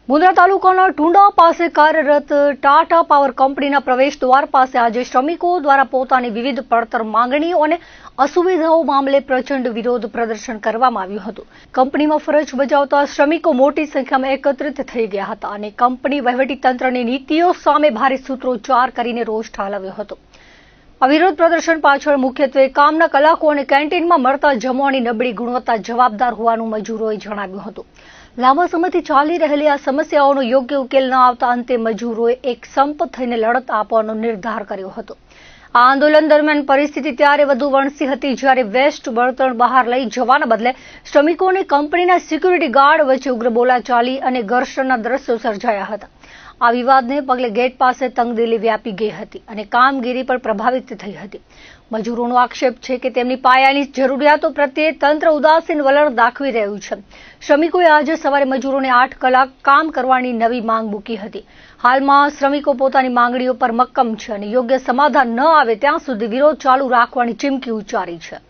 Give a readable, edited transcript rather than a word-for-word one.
મુન્દ્રા તાલુકાના ટુંડા પાસે કાર્યરત ટાટા પાવર કંપનીના પ્રવેશ દ્વાર પાસે આજે શ્રમિકો દ્વારા પોતાની વિવિધ પડતર માંગણીઓ અને અસુવિધાઓ મામલે પ્રચંડ વિરોધ પ્રદર્શન કરવામાં આવ્યું હતું. કંપનીમાં ફરજ બજાવતા શ્રમિકો મોટી સંખ્યામાં એકત્રિત થઈ ગયા હતા અને કંપની વહીવટીતંત્રની નીતિઓ સામે ભારે સૂત્રોચ્ચાર કરીને રોષ ઠાલવ્યો હતો. આ વિરોધ પ્રદર્શન પાછળ મુખ્યત્વે કામના કલાકો અને કેન્ટીનમાં મળતા જમવાની નબળી ગુણવત્તા જવાબદાર હોવાનું મજૂરોએ જણાવ્યું હતું. લાંબા સમયથી ચાલી રહેલી આ સમસ્યાઓનો યોગ્ય ઉકેલ ન આવતા અંતે મજૂરોએ એક સંપ થઈને લડત આપવાનો નિર્ધાર કર્યો હતો. આ આંદોલન દરમિયાન પરિસ્થિતિ ત્યારે વધુ વણસી હતી જ્યારે વેસ્ટ બળતણ બહાર લઈ જવાના બદલે શ્રમિકોને કંપનીના સિક્યુરિટી ગાર્ડ વચ્ચે ઉગ્ર બોલાચાલી અને ઘર્ષણના દ્રશ્યો સર્જાયા હતા. આ વિવાદને પગલે ગેટ પાસે તંગદિલી વ્યાપી ગઈ હતી અને કામગીરી પણ પ્રભાવિત થઈ હતી. મજૂરોનો આક્ષેપ છે કે તેમની પાયાની જરૂરિયાતો પ્રત્યે તંત્ર ઉદાસીન વલણ દાખવી રહ્યું છે. શ્રમિકોએ આજે સવારે મજૂરોને 8 કલાક કામ કરવાની નવી માંગ મૂકી હતી. હાલમાં શ્રમિકો પોતાની માંગણીઓ પર મક્કમ છે અને યોગ્ય સમાધાન ન આવે ત્યાં સુધી વિરોધ ચાલુ રાખવાની ચીમકી ઉચ્ચારી છે.